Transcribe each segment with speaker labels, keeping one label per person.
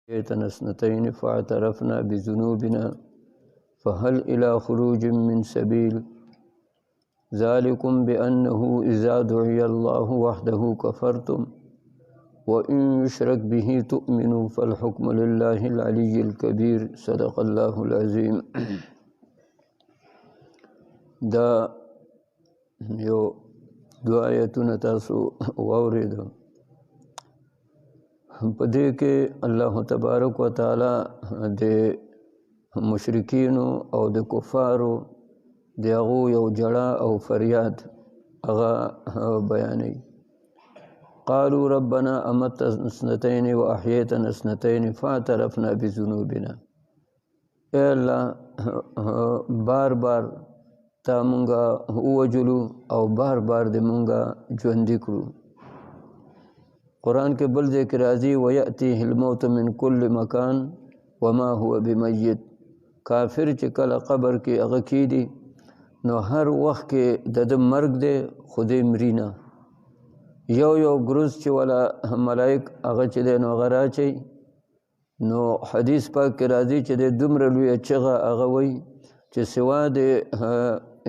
Speaker 1: أحييتنا اثنتين فاعترفنا بذنوبنا فهل إلى خروج من سبيل ذلكم بأنه إذا دعي الله وحده كفرتم وإن يشرك به تؤمنوا فالحكم لله العلي الكبير صدق الله العظيم. دا یو دو آیتونه تاسو واوریدو. په دې کې الله تبارک وتعالی د مشرکینو او د کفارو د هغو یو جړه او فریاد هغه بیانوي. قالوا ربنا امتنا اثنتين واحييتنا اثنتين فاعترفنا بذنوبنا. اے الله بار بار تا مونږه ووجلو او بار بار د مونږه ژوندي کړو. قرآن کے بل ذکر راضی وَيَأْتِيهِ الْمَوْتُ مِنْ كُلِّ مَكَانٍ وَمَا هُوَ بِمَيِّتٍ. کافر چې کله قبر کې هغه کیدي نو هر وخت کې د مرګ دی خو دی مرینا. یو ګروز چې ولا ملائک هغه چې دی نو هغه راچي نو حدیث پاک کې راځي چې د دومره لویه چغه هغه وایي چې سوا د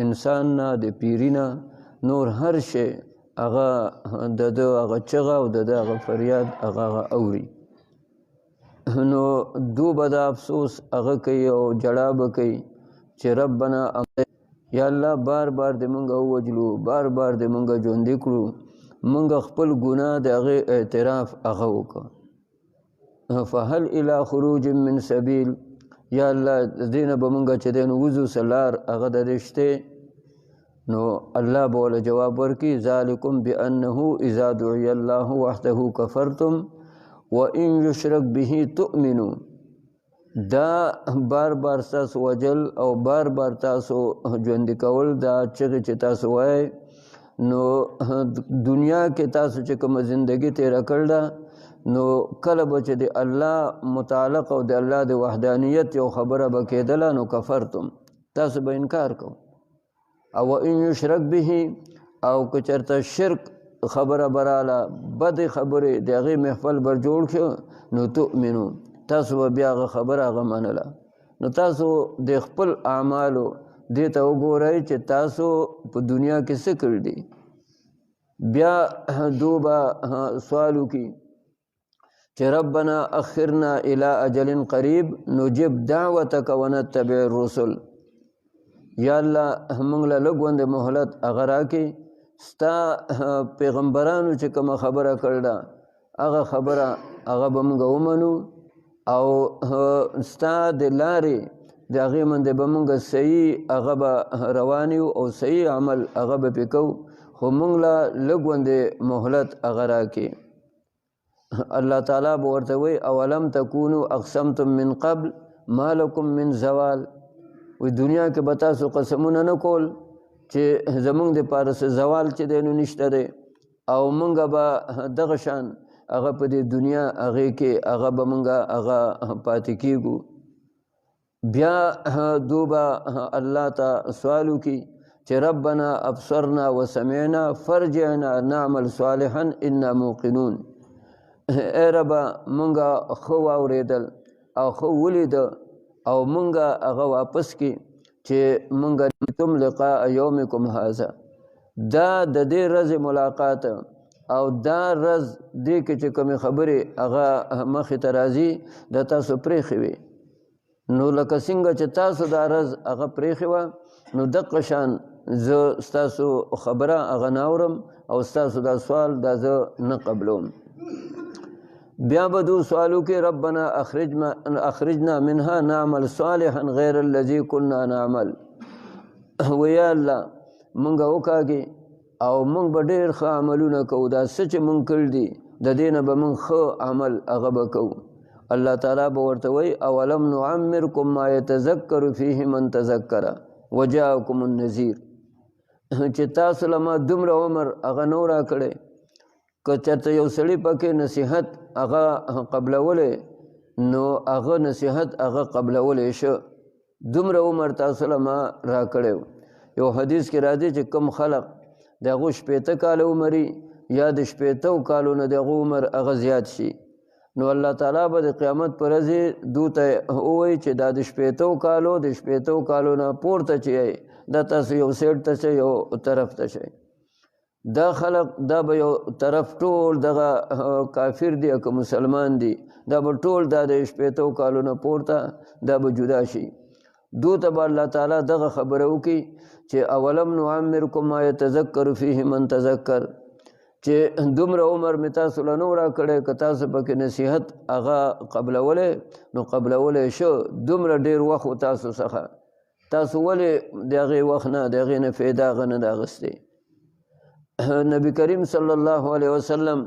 Speaker 1: انسان نه د پیرینا نور هر شی هغه د هغه چغه او د هغه فریاد هغه اوري. نو دو بد افسوس هغه کوي او جړا به کوي چې ربنا یا الله بار بار د مونږ ووجلو بار بار د مونږ ژوندي کړو مونږ خپل ګناه د هغې اعتراف هغه وکړه. فهل الی خروج من سبیل یا الله دې نه به مونږ چې دی نو وځو سلار هغه د رشتې نو الله بوله جواب ورکی ذالکم بانه اذا دعی الله وحده کفرتم وان یشرک به تؤمنوا. دا بار بار تاسو وجل او بار بار تاسو ژوندي کول دا چغې چې تاسو وایي نو دنیا کې تاسو چې کومه زندگی تیره کړله نو کله به چې د الله متعلق او د الله د وحدانیت یو خبره به کېدله نو کفرتم تاسو به انکار کو. او ان یشرک به او که چېرته شرک خبره براله بد خبرې د هغې محفل بر جوړ شو نو تؤمنو تاسو به بیا هغه خبره هغه منله. نو تاسو د خپل اعمالو دې ته وګورئ چې تاسو په دنیا کې څه کړي دي. بیا دو به سوال وکړي چې ربنا اخرنا الى اجل قریب نجب دعوتک ونتبع الرسل. یا الله موږ له لږ غوندې مهلت هغه راکړي ستا پیغمبرانو چې کومه خبره کړله هغه خبره هغه به موږ ومنو او ستا د لارې د هغې باندې به موږ صحیح هغه به روان یو او صحیح عمل هغه به پرې کوو خو موږ له لږ غوندې مهلت هغه راکړي. الله تعالی به ورته وایي اولم تکونو اقسمتم من قبل ما لکم من زوال. وی دنیا کې به تاسو قسمونه نه کول چې زمونږ دپاره څه زوال چې دی نو نشته دی او مونږ به دغه شان هغه په دې دنیا هغې کې هغه به مونږ هغه پاتې کېږو. بیا دو به الله ته سوال وکړي چې ربنا ابصرنا وسمعنا فرجعنا نعمل صالحا انا موقنون. ای ربه مونږ ښه واورېدل او ښه ولیده او مونږه هغه واپس کی چې مونږه تم لقاء یومکم هذا دا د دې ورځې ملاقات او دا ورځ دې کې چې کومې خبرې هغه مخې ته راځي د تاسو پرېښې وي نو لکه څنګه چې تاسو دا ورځ هغه پرېښې وه نو دقه شان زه ستاسو خبره هغه نه اورم او ستاسو دا سوال دا زه نه قبلوم. بیا به دو سوالو کې ربنا اخرجنا منها نعمل صالحا غیر الذي كنا نعمل. ویا الله مونږ وکاږي او مونږ به ډېر ښه عملونه کوو دا څه چې مونږ کړي دي د دې نه به مونږ ښه عمل هغه به کوو. الله تعالی به ورته وایي اولم نعمرکم ما یتذکر فیه من تذکر وجاءکم النذیر. چې تاسو له ما دومره عمر هغه نو راکړی که چېرته یو سړي پکې نصیحت هغه قبلولی نو هغه نصیحت هغه قبلولی شه. دومره عمر تاسو له ما راکړی. یو حدیث کې راځي چې کوم خلق د هغو 80 کاله عمري یا د 80 کالو نه د هغو عمر هغه زیات شي نو الله تعالی به د قیامت پر ورځ دوی ته ووایي چې دا د شپېتو کالو نه پورته چې دا تاسو یو سیټ ته شئ یو طرف ته شئ. دا خلق دا به یو طرف ټول دغه کافر دي که مسلمان دي دا به ټول دا د شپېتو کالو نه پورته دا به جدا شي. دو ته به الله تعالی دغه خبره وکړي چې اولم نعمرکم ما یتذکر فیه من تذکر، چې دومره عمر مې تاسو له نه راکړی که تاسو پکې نصیحت هغه قبلولی نو قبلولی شو، دومره ډېر وخت و تاسو څخه، تاسو ولې د هغې وخت نه د هغې نه فایده هغه نه ده اخیستې. نبی کریم صلی الله علیه وسلم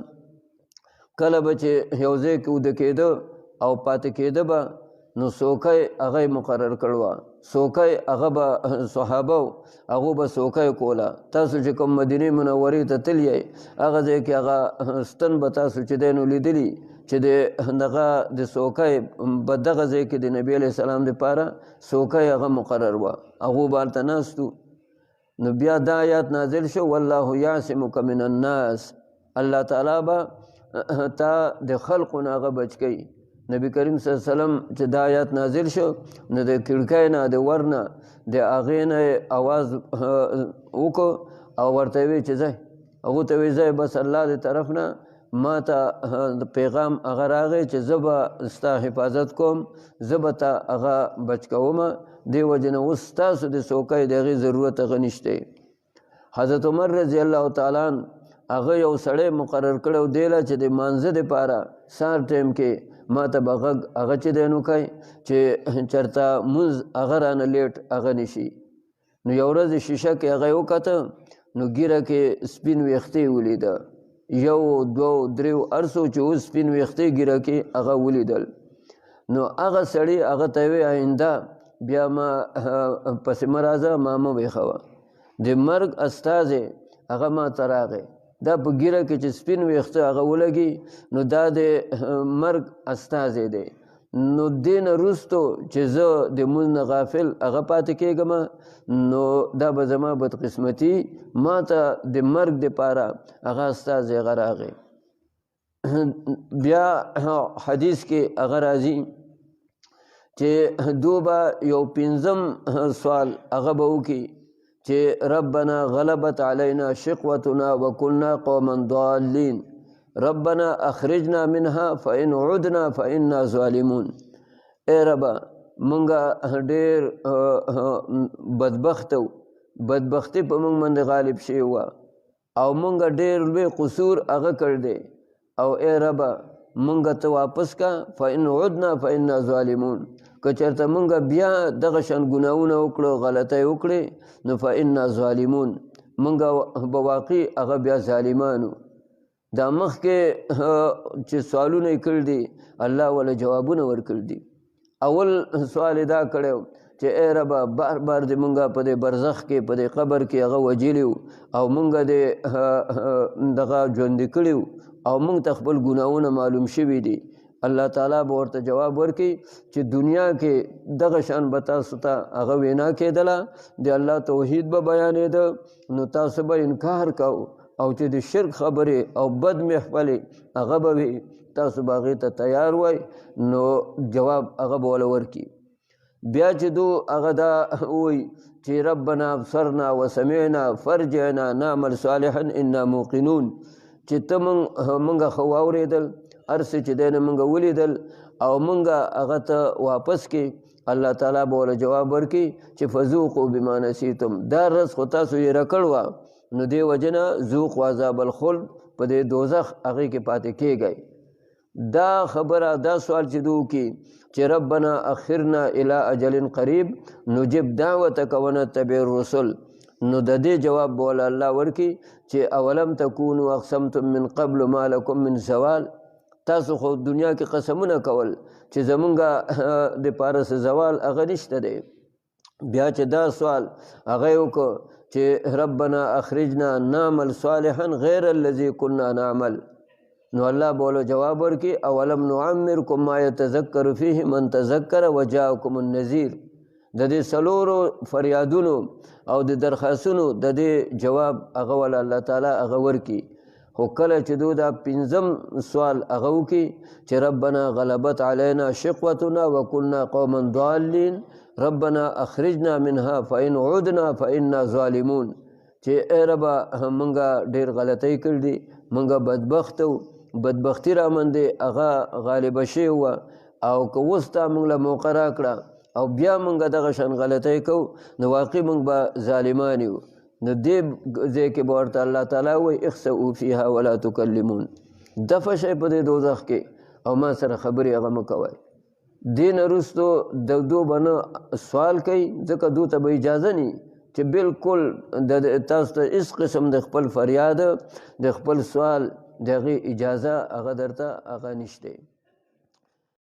Speaker 1: کله به چې یو ځای کې وده کېده او پاتې کېده به نو څوکۍ هغه یې مقرر کړې وه، څوکۍ هغه به صحابه و هغو به څوکۍ کوله. تاسو چې کوم مدینې منورې ته تللی یئ هغه ځای کې هغه ستن به تاسو چې دی نو لیدلي چې دغه د څوکۍ به دغه ځای کې د نبي علیه السلام دپاره څوکۍ هغه مقرر وه، هغو به هلته ناستو. نو بیا دا آیات نازل شو والله یعصمک من الناس، الله تعالی به تا د خلقو نه هغه بچ کوي. نبی کریم صلی الله علیه وسلم چې دا آیات نازل شو نو د کړکۍ نه د ور نه د هغې نه اواز وکړو او ورته وی چې ځئ، هغو ته وی ځئ بس الله د طرف نه ما ته پیغام هغه راغی چې زه به ستا حفاظت کوم، زه به تا هغه بچ کومه، دې وجې نه اوس ستاسو د څوکۍ د هغې ضرورت هغه نشته. حضرت عمر رضی الله تعالی عنه هغه یو سړی مقرر کړی و دی له چې د مانځه دپاره سهار ټایم کې ما ته به غږ هغه چې دی نو کوي چې چېرته مونځ هغه رانه لیټ هغه نشي. نو یو ورځ شیشه کې هغه یې وکته نو ګیره کې سپین ویښتې ولیده، یو دوو دریو هر څو چې اوس سپین ویښتې ګیره کې هغه ولیدل. نو هغه سړي هغه ته وی آینده بیا ما پسې مه راځه ما مه ویښوه، د مرګ استازی هغه ما ته راغی، دا په ګیره کې چې سپین ویښته هغه ولګي نو دا د مرګ استازی دی. نو دې نه وروستو چې زه د مونځ نه غافل هغه پاتې کېږم نو دا به زما بدقسمتي، ما ته د مرګ دپاره هغه استازی هغه راغی. بیا حدیث کې هغه راځي چې دو به یو پنځم سوال هغه به وکړي چې ربنا غلبت علینا شقوتنا وکنا قوما ضالین ربنا اخرجنا منها فإن عدنا فإنا ظالمون. اے ربا مونږه ډېر بدبخته و، بدبختي په مونږ باندې غالب شوې وه او مونږه ډېر لوی قصور هغه کړ دی او اے ربا مونږه ته واپس کا فإن عدنا فإنا ظالمون، که چېرته مونږه بیا دغه شان ګناهونه وکړو غلطۍ وکړې نو فإنا ظالمون مونږه به واقعي هغه بیا ظالمانو. دا مخکې چې سوالونه یې کړي دي الله وله جوابونه ورکړي دي. اول سوال یې دا کړی چې ای ربه بار بار دې مونږه په دې برزخ کې په دې قبر کې هغه وجلي او مونږه دې دغه ژوندي کړي او مونږ ته خپل ګناهونه معلوم شوي دي. الله تعالی به ورته جواب ورکړي چې دنیا کې دغه شان به تاسو ته هغه وینا کېدله، د الله توحید به بیانېده نو تاسو به انکار کو او چې د شرک خبرې او بد محفلې هغه به وي تاسو به هغې ته تیار وای نو جواب هغه به وله ورکړي. بیا چې دو هغه دا وایي چې ربنا ابصرنا وسمعنا فرجعنا نعمل صالحا انا موقنون، چې ته مونږه خو واورېدل هر څه چې دی نه مونږه ولیدل او مونږه هغه ته واپس کې الله تعالی به وله جواب ورکړي چې فذوقوا بما نسیتم، دا رس خو تاسو یې رکړ وه نو دې وجه نه ذوقوا عذاب الخلد په دې دوزخ هغې کې پاتې کېږئ. دا خبره دا سوال چې دو کی چې ربنا اخرنا الى اجل قریب نجب دعوتک ونتبع الرسل، نو د دې جواب به وله الله ورکړي چې اولم تکونوا اقسمتم من قبل ما لکم من زوال، تاسو خو دنیا کې قسمونه کول چې زمونږه دپاره څه زوال هغه نشته دی. بیا چې دا سوال هغه یې وکړو چې ربنا اخرجنا نعمل صالحا غیر الذي كنا نعمل، نو الله به وله جواب ورکړي اولم نعمرکم ما یتذکر فیه من تذکر وجاءکم النذیر. د دې څلورو فریادونو او د درخواستونو د دې جواب هغه وله الله تعالی هغه ورکړي. خو کله چې دو دا پنځم سوال هغه وکړي چې ربنا غلبت علینا شقوتنا وکنا قوما ضالین ربنا اخرجنا منها فإن عدنا فإنا ظالمون چې ای ربه مونږه ډېر غلطۍ کړي دي مونږه بدبخت وو بدبختي را باندې هغه غالبه شوې وه او که اوس تا مونږ له موقع راکړه او بیا مونږه دغه شان غلطۍ کوو نو واقع مونږ به ظالمان یو نو دې ځای کې به ورته الله تعالی وایي اخسئوا فیها ولا تکلمون دفع شئ په دې دوزخ کې او ما سره خبرې هغه مه کوئ دې نه وروستو د دو به نه سوال کوي ځکه دو ته به اجازه نه چې بالکل تاسو ته هېڅ قسم د خپل فریاد د خپل سوال د هغې اجازه هغه درته هغه نشته